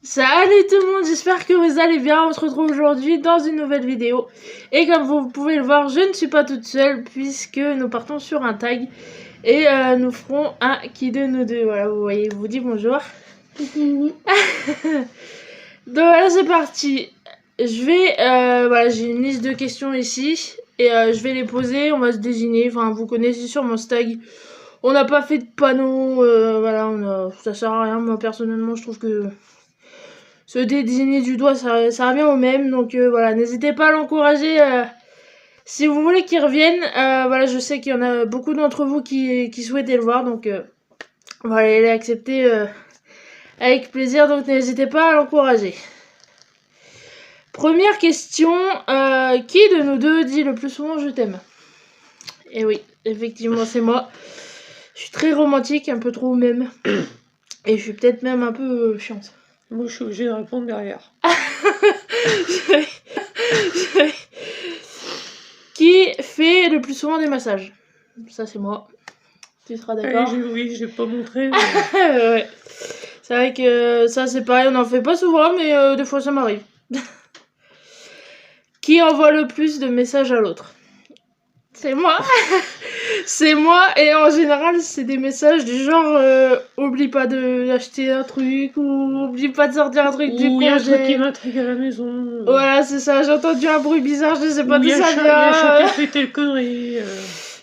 Salut tout le monde, j'espère que vous allez bien. On se retrouve aujourd'hui dans une nouvelle vidéo. Et comme vous pouvez le voir, je ne suis pas toute seule puisque nous partons sur un tag. Et nous ferons un qui de nous deux. Voilà, vous voyez, je vous dis bonjour. Donc voilà, c'est parti. Je vais, voilà, j'ai une liste de questions ici. Et je vais les poser, on va se désigner. Enfin, vous connaissez sur mon tag. On n'a pas fait de panneau, voilà, ça sert à rien. Moi, personnellement, je trouve que se désigner du doigt, ça revient au même. Donc voilà, n'hésitez pas à l'encourager si vous voulez qu'il revienne. Voilà, je sais qu'il y en a beaucoup d'entre vous qui souhaitaient le voir. Donc voilà, il est accepté avec plaisir. Donc n'hésitez pas à l'encourager. Première question, qui de nous deux dit le plus souvent je t'aime? Et oui, effectivement, c'est moi. Je suis très romantique, un peu trop même. Et je suis peut-être même un peu chiante. Moi, je suis obligée de répondre derrière. Qui fait le plus souvent des massages? Ça, c'est moi. Tu seras d'accord? Oui, je l'ai pas montré. Mais... ouais. C'est vrai que ça, c'est pareil, on n'en fait pas souvent, mais des fois, ça m'arrive. Qui envoie le plus de messages à l'autre? C'est moi. C'est moi, et en général, c'est des messages du genre oublie pas d'acheter un truc, ou oublie pas de sortir un truc du congé. Ou il y a un truc qui m'intrigue à la maison. Voilà, c'est ça, j'ai entendu un bruit bizarre, je sais pas d'où ça vient. Il y a chacun fait telle connerie.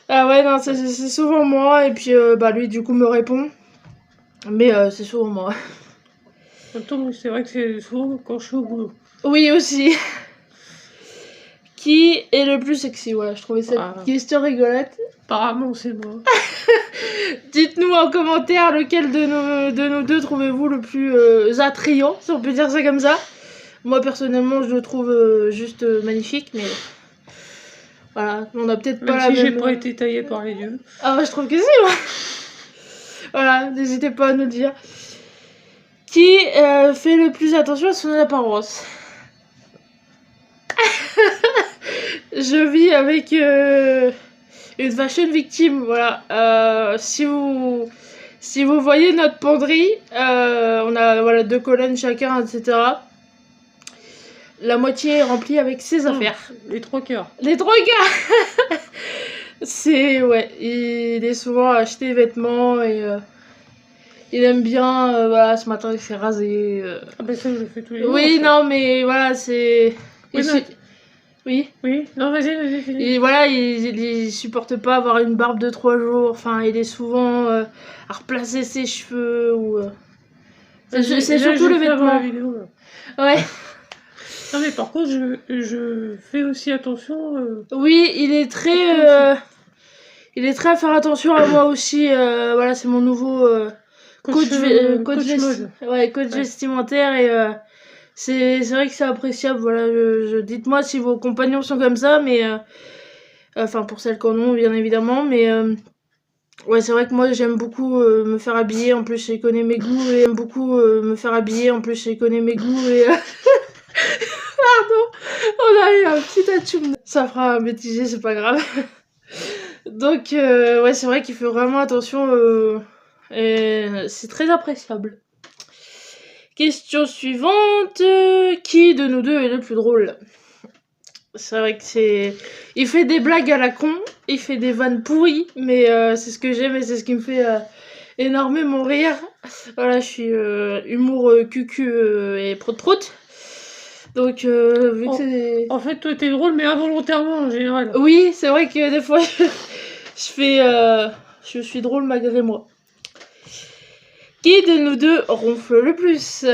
Ah ouais, non, c'est souvent moi, et puis bah lui, du coup, me répond. Mais c'est souvent moi. Attends, c'est vrai que c'est souvent quand je suis au boulot. Oui, aussi. Qui est le plus sexy? Voilà, je trouvais cette question rigolote. Apparemment, c'est moi. Dites-nous en commentaire lequel de nous deux trouvez-vous le plus attrayant, si on peut dire ça comme ça. Moi, personnellement, je le trouve juste magnifique, mais... Voilà, on a peut-être pas la même... Même si j'ai pas été taillée par les dieux. Ah ouais, je trouve que si, moi. Voilà, n'hésitez pas à nous le dire. Qui fait le plus attention à son apparence? Je vis avec une fashion victime, voilà. Si vous voyez notre penderie, on a voilà 2 colonnes chacun, etc. La moitié est remplie avec ses affaires. Les 3 quarts. Les 3 quarts. C'est, ouais, il est souvent à acheter des vêtements et il aime bien, voilà, ce matin il s'est rasé. Ah ben ça je le fais tous les jours. Oui, non, mais voilà, c'est... Oui. Oui, non, vas-y, finis. Et voilà, il supporte pas avoir une barbe de 3 jours. Enfin, il est souvent à replacer ses cheveux ou... C'est surtout le vêtement. Vidéo, là. Ouais. Non, mais par contre, je fais aussi attention... Oui, il est très à faire attention à moi aussi. Voilà, c'est mon nouveau coach vestimentaire et... C'est vrai que c'est appréciable, voilà, dites-moi si vos compagnons sont comme ça, mais... Enfin, pour celles qu'on a, bien évidemment, mais... ouais, c'est vrai que moi, j'aime beaucoup me faire habiller, en plus, je connais mes goûts, et j'aime beaucoup me faire habiller, en plus, je connais mes goûts, et... Pardon, on a eu un petit atchoum. Ça fera un bêtisier, c'est pas grave. Donc, ouais, c'est vrai qu'il fait vraiment attention, et c'est très appréciable. Question suivante. Qui de nous deux est le plus drôle? C'est vrai que c'est... Il fait des blagues à la con, il fait des vannes pourries, mais c'est ce que j'aime et c'est ce qui me fait énormément rire. Voilà, je suis humour cucu et prout-prout. Donc, vu que c'est... En fait, toi, t'es drôle, mais involontairement, en général. Oui, c'est vrai que des fois, je suis drôle malgré moi. Qui de nous deux ronfle le plus?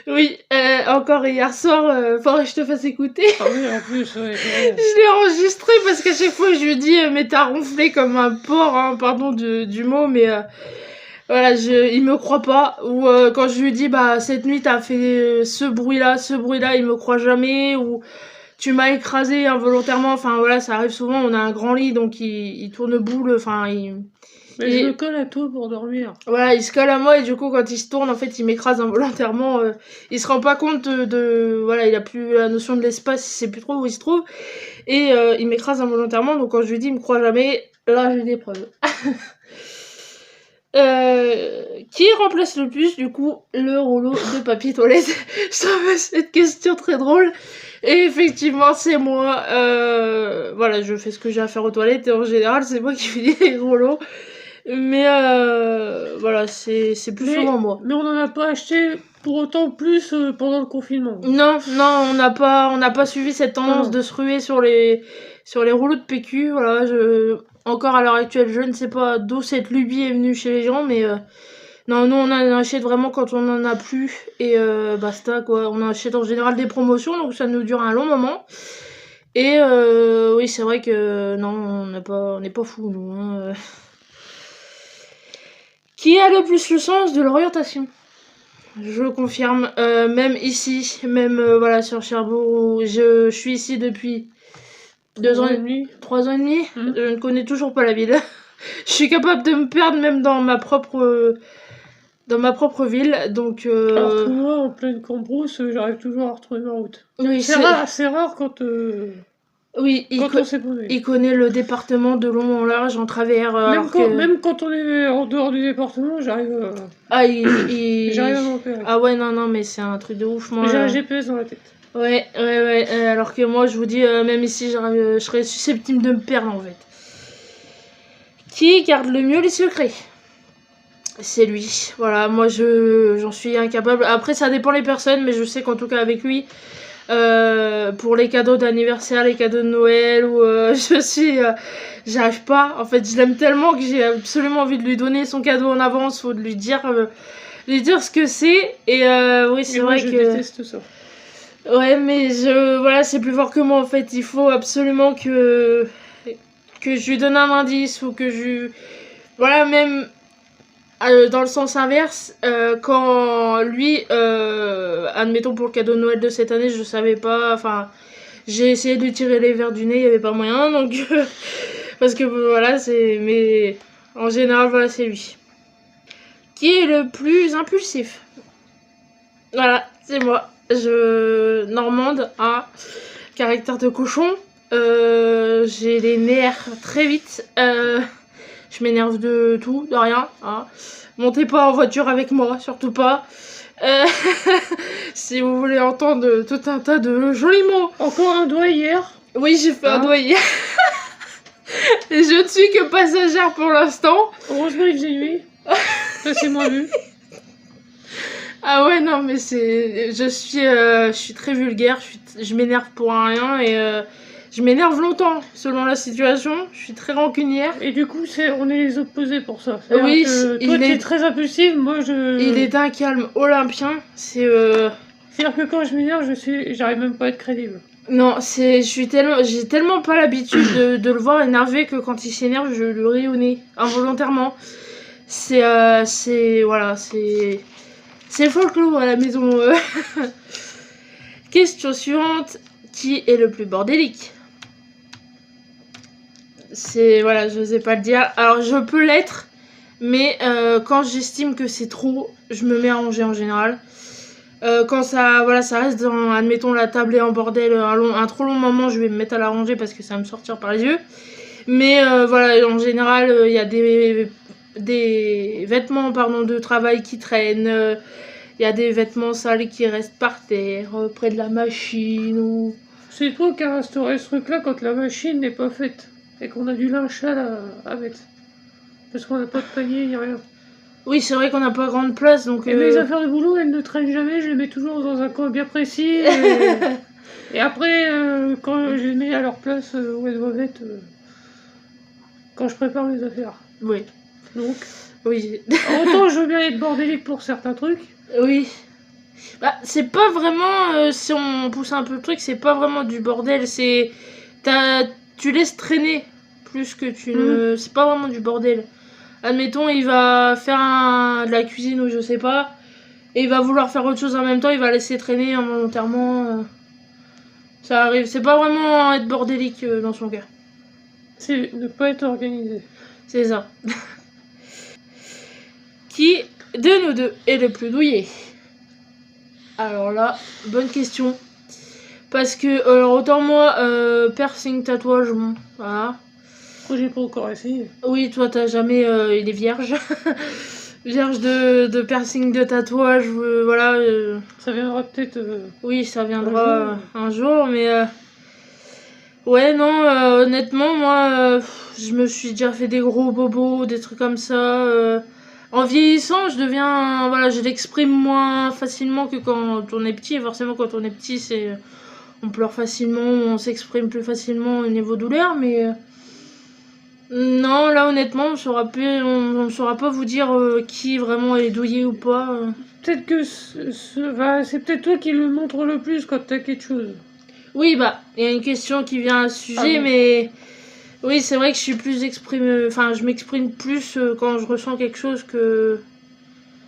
Oui, encore hier soir, faudrait que je te fasse écouter. Ah oui, en plus, ouais. Je l'ai enregistré parce qu'à chaque fois je lui dis mais t'as ronflé comme un porc, hein, pardon du mot, mais voilà, il me croit pas. Ou quand je lui dis bah cette nuit t'as fait ce bruit-là, il me croit jamais. Ou tu m'as écrasé involontairement, enfin voilà, ça arrive souvent, on a un grand lit donc il tourne boule, enfin Mais je me colle à toi pour dormir. Voilà, il se colle à moi et du coup quand il se tourne en fait il m'écrase involontairement. Il se rend pas compte voilà, il a plus la notion de l'espace, il sait plus trop où il se trouve et il m'écrase involontairement, donc quand je lui dis il me croit jamais, là j'ai des preuves. Qui Qui remplace le plus, du coup, le rouleau de papier toilette? Je trouve cette question très drôle. Et effectivement, c'est moi. Voilà, je fais ce que j'ai à faire aux toilettes et en général, c'est moi qui finis les rouleaux. Mais voilà, c'est plus souvent moi. Mais on n'en a pas acheté pour autant plus pendant le confinement. Non, on n'a pas suivi cette tendance Non. de se ruer sur les rouleaux de PQ. Voilà, encore à l'heure actuelle, je ne sais pas d'où cette lubie est venue chez les gens, mais non, nous on en achète vraiment quand on en a plus et basta quoi. On achète en général des promotions, donc ça nous dure un long moment. Et oui, c'est vrai que non, on n'est pas fous nous. Hein. Qui a le plus le sens de l'orientation? Je confirme, même ici, même voilà sur Cherbourg, où je suis ici depuis 2 ans et demi, 3 ans et demi. Je ne connais toujours pas la ville. Je suis capable de me perdre même dans ma propre ville, donc. Alors que moi, en pleine Cambrousse, j'arrive toujours à retrouver ma route. Oui, c'est rare quand. Oui, on s'est posé. Il connaît le département de long en large, en travers. Même quand on est en dehors du département, j'arrive. J'arrive à m'en repérer. Ah ouais, non, mais c'est un truc de ouf, moi. J'ai un GPS dans la tête. Ouais. Alors que moi, je vous dis, même ici, je serais susceptible de me perdre, en fait. Qui garde le mieux les secrets? C'est lui. Voilà, moi, j'en suis incapable. Après, ça dépend les personnes, mais je sais qu'en tout cas, avec lui, pour les cadeaux d'anniversaire, les cadeaux de Noël, ou j'arrive pas. En fait, je l'aime tellement que j'ai absolument envie de lui donner son cadeau en avance ou de lui dire ce que c'est. Et oui, c'est vrai que je déteste ça. Ouais, mais voilà, c'est plus fort que moi en fait. Il faut absolument que je lui donne un indice ou que voilà, même dans le sens inverse, quand lui, admettons pour le cadeau de Noël de cette année, je savais pas, enfin, j'ai essayé de lui tirer les verres du nez, il y avait pas moyen, donc parce que voilà, mais en général, voilà, c'est lui. Qui est le plus impulsif? Voilà, c'est moi. Normande, caractère de cochon. J'ai les nerfs très vite. Je m'énerve de tout, de rien. Hein. Montez pas en voiture avec moi, surtout pas. Si vous voulez entendre tout un tas de jolis mots. Encore un doigt hier. Oui, j'ai fait un doigt hier. Et je ne suis que passagère pour l'instant. Heureusement, il faisait nuit. Ça, c'est moins vu. Ah ouais, non, mais je suis très vulgaire, je m'énerve pour un rien et je m'énerve longtemps selon la situation, je suis très rancunière. Et du coup, on est les opposés pour ça. Oui, toi, tu es très impulsive, moi Il est d'un calme olympien, C'est-à-dire que quand je m'énerve, j'arrive même pas à être crédible. Non, j'ai tellement pas l'habitude de le voir énervé que quand il s'énerve, je lui ris au nez, involontairement. Voilà, c'est le folklore à la maison. Question suivante. Qui est le plus bordélique? Voilà, je sais pas le dire. Alors, je peux l'être, mais quand j'estime que c'est trop, je me mets à ranger en général. Quand ça reste dans, admettons, la table est en bordel un trop long moment, je vais me mettre à la ranger parce que ça va me sortir par les yeux. Mais voilà, en général, il y a des vêtements de travail qui traînent. Il y a des vêtements sales qui restent par terre, près de la machine ou... C'est toi qui as instauré ce truc-là quand la machine n'est pas faite et qu'on a du linge sale à mettre. Parce qu'on n'a pas de panier ni rien. Oui, c'est vrai qu'on n'a pas grande place, donc... Et mes affaires de boulot, elles ne traînent jamais, je les mets toujours dans un coin bien précis. Et après, quand je les mets à leur place où elles doivent être, quand je prépare mes affaires. Oui. Donc... Oui. Autant je veux bien être bordélique pour certains trucs. Oui. Bah, c'est pas vraiment... si on pousse un peu le truc, c'est pas vraiment du bordel, c'est... Tu laisses traîner plus que tu ne... C'est pas vraiment du bordel. Admettons, il va faire de la cuisine ou je sais pas, et il va vouloir faire autre chose en même temps, il va laisser traîner involontairement. Ça arrive, c'est pas vraiment être bordélique dans son cas. C'est ne pas être organisé. C'est ça. Qui de nous deux est le plus douillet? Alors là, bonne question. Parce que, autant moi, piercing, tatouage, bon, voilà. Moi, j'ai pas encore essayé. Oui, toi, t'as jamais... il est vierge. vierge de piercing, de tatouage, voilà. Ça viendra peut-être. Oui, ça viendra un jour, mais ouais, non, honnêtement, moi, je me suis déjà fait des gros bobos, des trucs comme ça. En vieillissant, je l'exprime moins facilement que quand on est petit. Et forcément, quand on est petit, on pleure facilement, on s'exprime plus facilement au niveau douleur, mais non, là, honnêtement, on saura pas vous dire qui vraiment est douillé ou pas. Peut-être que c'est peut-être toi qui le montre le plus quand t'as quelque chose. Oui, il y a une question qui vient à ce sujet, mais oui, c'est vrai que je m'exprime plus quand je ressens quelque chose que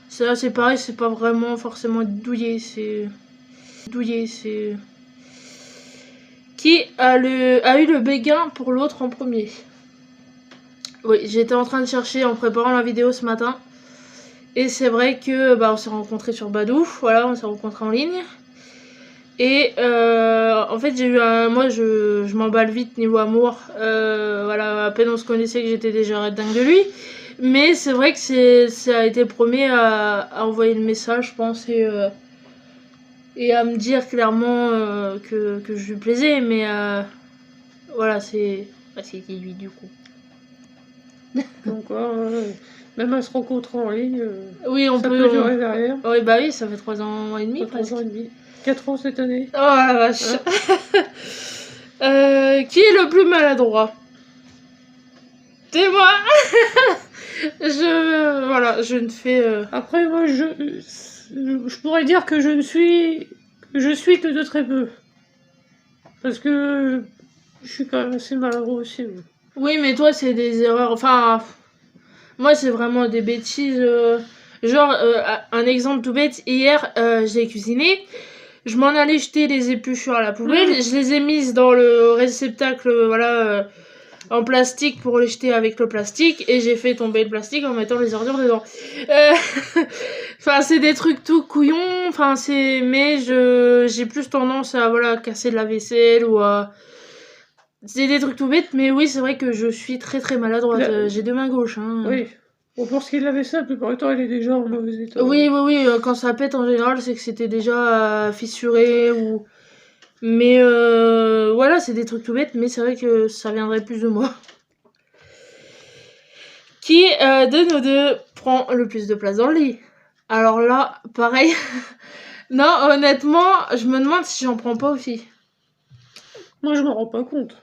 ça, c'est pareil, c'est pas vraiment forcément douillé, c'est qui a eu le béguin pour l'autre en premier. Oui, j'étais en train de chercher en préparant la vidéo ce matin. Et c'est vrai que on s'est rencontrés sur Badoo, voilà, on s'est rencontrés en ligne. Et en fait, moi, je m'emballe vite niveau amour. Voilà, à peine on se connaissait que j'étais déjà dingue de lui. Mais c'est vrai que ça a été le premier à envoyer le message, je pense, et à me dire clairement que je lui plaisais. Mais voilà, c'était lui du coup. Donc, même à se rencontrer en ligne, oui, ça peut durer derrière. Oui, oui, ça fait 3 ans et demi. 3 ans et demi. 4 ans cette année. Oh la vache. Qui est le plus maladroit? C'est moi. Je ne fais... Après, moi, je pourrais dire que je suis que de très peu. Parce que je suis quand même assez maladroit aussi. Oui, mais toi, c'est des erreurs... Enfin, moi, c'est vraiment des bêtises. Genre, un exemple tout bête. Hier, j'ai cuisiné. Je m'en allais jeter les épluchures à la poubelle. Je les ai mises dans le réceptacle, en plastique pour les jeter avec le plastique. Et j'ai fait tomber le plastique en mettant les ordures dedans. Enfin, c'est des trucs tout couillons. Enfin, mais j'ai plus tendance à, casser de la vaisselle ou à... C'est des trucs tout bêtes, mais oui, c'est vrai que je suis très très maladroite. J'ai 2 mains gauches. Hein. Oui. Bon, pour ce qui est de la vaisselle, la plupart du temps, elle est déjà en mauvais état. Oui, quand ça pète en général, c'est que c'était déjà fissuré ou... Mais voilà, c'est des trucs tout bêtes, mais c'est vrai que ça viendrait plus de moi. Qui de nous deux prend le plus de place dans le lit? Alors là, pareil. Non, honnêtement, je me demande si j'en prends pas aussi. Moi, je m'en rends pas compte.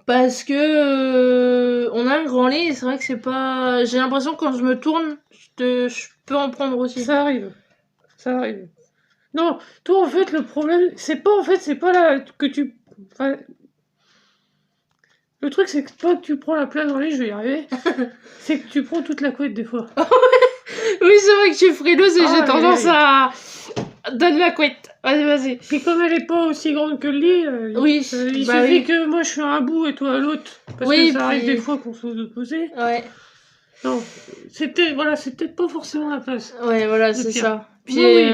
Parce que on a un grand lit et c'est vrai que c'est pas... J'ai l'impression que quand je me tourne, je peux en prendre aussi. Ça arrive. Non, toi en fait le problème, c'est pas là que tu... Enfin, le truc c'est que pas que tu prends la place dans le lit, je vais y arriver, c'est que tu prends toute la couette des fois. Oui, c'est vrai que je suis frileuse et j'ai tendance à... Donne la couette. Vas-y. Puis comme elle est pas aussi grande que le lit, oui, il suffit que moi je suis à un bout et toi à l'autre. Parce que ça arrive des fois qu'on soit opposés. Ouais. Non, c'est peut-être pas forcément la place. Ouais, voilà, c'est ça. Puis,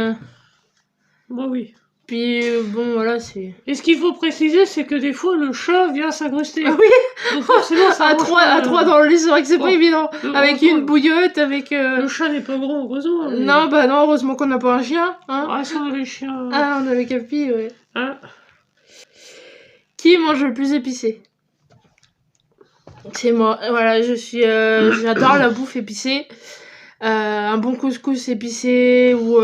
moi oui. Puis bon, voilà, c'est... Et ce qu'il faut préciser, c'est que des fois, le chat vient s'incruster. Oui. Donc forcément, ça à 3 dans le lit, c'est vrai que c'est pas évident. Avec une bouillotte, avec... Le chat n'est pas grand, heureusement. Mais... Non, non, heureusement qu'on n'a pas un chien. Hein. Ah, ça, on a les chiens. Ah, on a les capis, ouais. Hein? Qui mange le plus épicé? C'est moi. Voilà, j'adore la bouffe épicée. Un bon couscous épicé ou...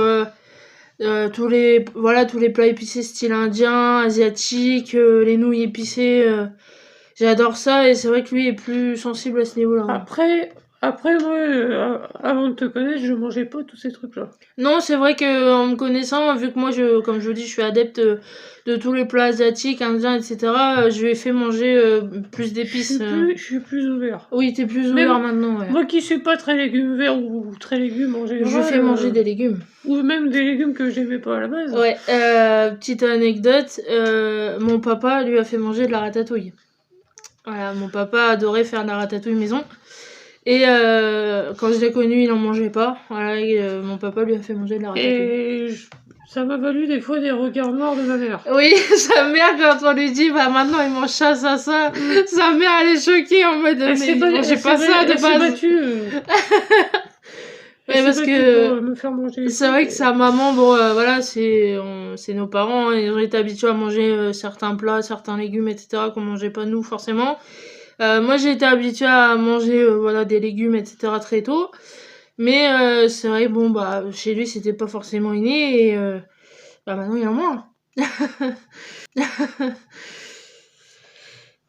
tous les plats épicés style indien, asiatique, les nouilles épicées, j'adore ça et c'est vrai que lui est plus sensible à ce niveau-là. Après moi, avant de te connaître, je mangeais pas tous ces trucs-là. Non, c'est vrai que en me connaissant, vu que moi, comme je vous dis, je suis adepte de tous les plats asiatiques, indiens, etc., je lui ai fait manger plus d'épices. Je suis plus ouvert. Oui, t'es plus ouvert maintenant, ouais. Moi qui suis pas très légumes verts ou très légumes en général... Je fais manger des légumes. Ou même des légumes que j'aimais pas à la base. Ouais, petite anecdote, mon papa lui a fait manger de la ratatouille. Voilà, mon papa adorait faire de la ratatouille maison. Et quand je l'ai connu, il n'en mangeait pas. Voilà, mon papa lui a fait manger de la ratatouille. Et ça m'a valu des fois des regards noirs de ma mère. Oui, sa mère, quand on lui dit, maintenant il mange ça, sa mère, elle est choquée en mode, mais il mangeait pas ça de base. Elle s'est battue. Ouais, Et parce c'est pas que tout pour me faire manger les c'est vrai trucs, que sa maman, bon, voilà, c'est nos parents, ils ont été habitués à manger certains plats, certains légumes, etc., qu'on mangeait pas nous, forcément. Moi, j'ai été habituée à manger, voilà, des légumes, etc., très tôt. Mais c'est vrai, bon, bah, chez lui, c'était pas forcément inné, et bah, maintenant, il en mange.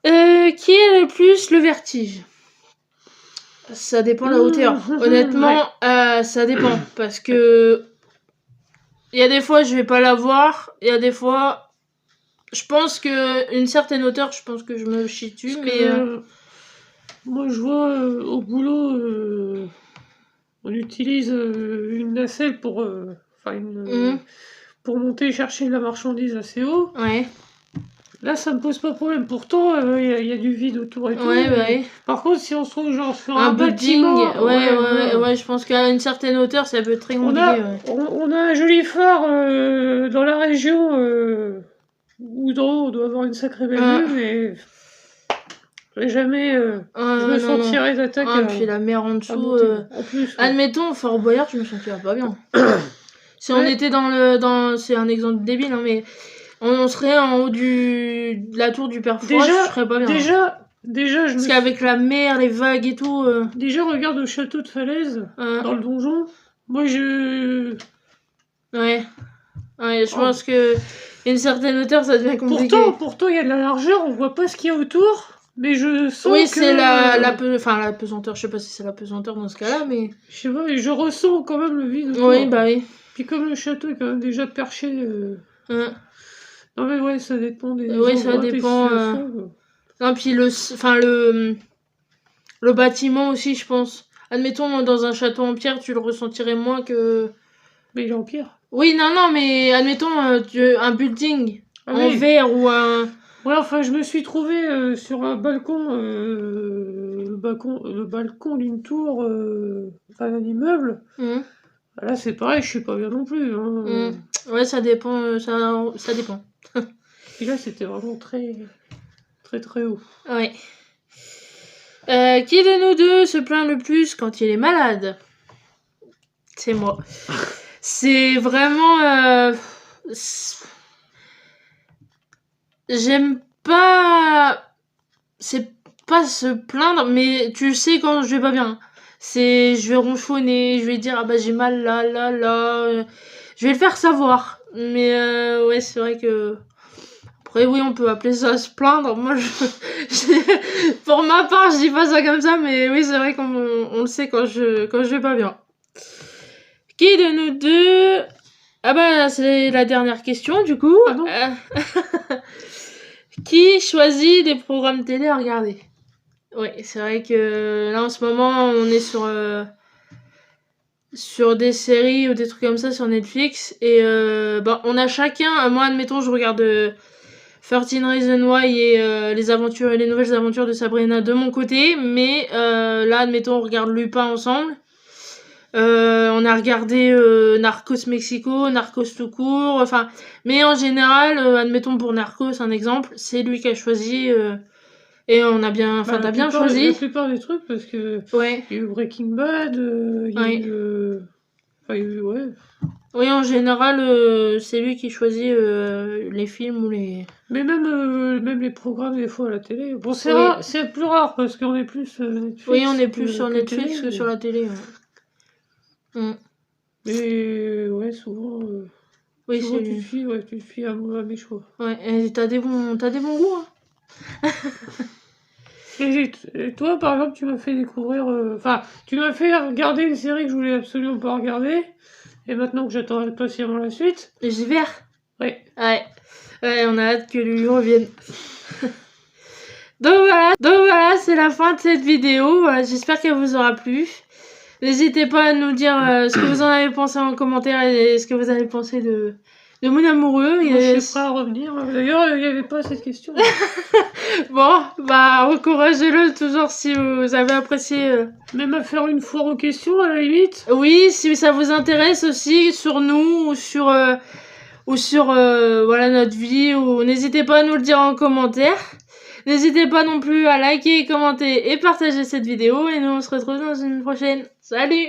Qui a le plus le vertige? Ça dépend de la hauteur. Honnêtement, ça dépend. Parce que il y a des fois, je vais pas l'avoir. Il y a des fois, je pense que une certaine hauteur, je pense que je me chie dessus. Parce Mais que moi, je vois au boulot, on utilise une nacelle pour, pour monter et chercher de la marchandise assez haut. ouais, Là, ça me pose pas de problème. Pourtant, il y a du vide autour et tout. ouais, bah mais- ouais. Par contre, si on se trouve genre sur Un un building, bâtiment, ouais, je pense qu'à une certaine hauteur, ça peut être très compliqué. Ouais. On a un joli phare dans la région où d'en haut on doit avoir une sacrée belle vue, mais jamais je me Non, non. sentirais d'attaque Puis la mer en à dessous. monter. En plus, ouais. Admettons, Fort Boyard, je me sentirais pas bien. Si on Ouais. était c'est un exemple débile, hein, mais on serait en haut de la tour du Père Fouras, je serais pas bien. Déjà, Parce qu'avec la mer, les vagues et tout. Déjà, regarde le château de Falaise dans le donjon. Moi, Ouais, je pense que une certaine hauteur, ça devient compliqué. Pourtant, il y a de la largeur, on voit pas ce qu'il y a autour. Mais je sens oui, que... c'est la pesanteur. Je sais pas si c'est la pesanteur dans ce cas-là, mais... Je sais pas, mais je ressens quand même le vide autour. Oui, bah oui. Puis comme le château est quand même déjà perché... Non mais ouais, ça dépend des oui, endroits, ça dépend. des situations. Non, puis le bâtiment aussi, je pense. Admettons, dans un château en pierre, tu le ressentirais moins que... Mais il est en pierre. Oui, non, mais admettons, un building en verre ou un... Ouais, enfin, je me suis trouvée sur un balcon, le balcon d'une tour, d'un immeuble. Là, c'est pareil, je suis pas bien non plus. Hein. Ouais, ça dépend, ça dépend. Et là, c'était vraiment très, très, très haut. Ouais. Qui de nous deux se plaint le plus quand il est malade? C'est moi. C'est vraiment... J'aime pas... C'est pas se plaindre, mais tu sais quand je vais pas bien. Je vais ronchonner, je vais dire, ah bah j'ai mal là. Je vais le faire savoir. Mais ouais, c'est vrai que... Après, oui, on peut appeler ça se plaindre. Moi, pour ma part, je dis pas ça comme ça, mais oui, c'est vrai qu'on le sait quand je vais pas bien. Qui de nous deux... Ah bah, c'est la dernière question, du coup. Ah non. Qui choisit des programmes télé à regarder? Oui, c'est vrai que là, en ce moment, on est sur des séries ou des trucs comme ça sur Netflix. Et on a chacun... Moi, admettons, je regarde 13 Reasons Why et les nouvelles aventures de Sabrina de mon côté. Mais là, admettons, on regarde Lupin ensemble. On a regardé Narcos Mexico, Narcos tout court, mais en général, admettons pour Narcos un exemple, c'est lui qui a choisi et on a bien, t'as bien choisi. La plupart des trucs parce que ouais. Il y a eu Breaking Bad, il y a eu ouais. Oui, en général, c'est lui qui choisit les films ou les. Mais même les programmes des fois à la télé. Bon, c'est plus rare parce qu'on est plus Netflix. Oui, on est plus sur Netflix que sur la télé. Ouais. Mais ouais, souvent. Oui, souvent tu te fies à mes choix. Ouais, et t'as des bons goûts. Hein. Et toi, par exemple, tu m'as fait découvrir. Tu m'as fait regarder une série que je voulais absolument pas regarder. Et maintenant que j'attends impatiemment la suite. Les Hivers. Ouais. Ouais, on a hâte que lui revienne. Donc voilà, c'est la fin de cette vidéo. J'espère qu'elle vous aura plu. N'hésitez pas à nous dire ce que vous en avez pensé en commentaire et ce que vous avez pensé de mon amoureux. Moi, je suis prêt à revenir. D'ailleurs, il n'y avait pas cette question. Bon, encouragez-le toujours si vous avez apprécié. Même à faire une foire aux questions, à la limite. Oui, si ça vous intéresse aussi, sur nous ou sur notre vie. N'hésitez pas à nous le dire en commentaire. N'hésitez pas non plus à liker, commenter et partager cette vidéo. Et nous, on se retrouve dans une prochaine. Salut!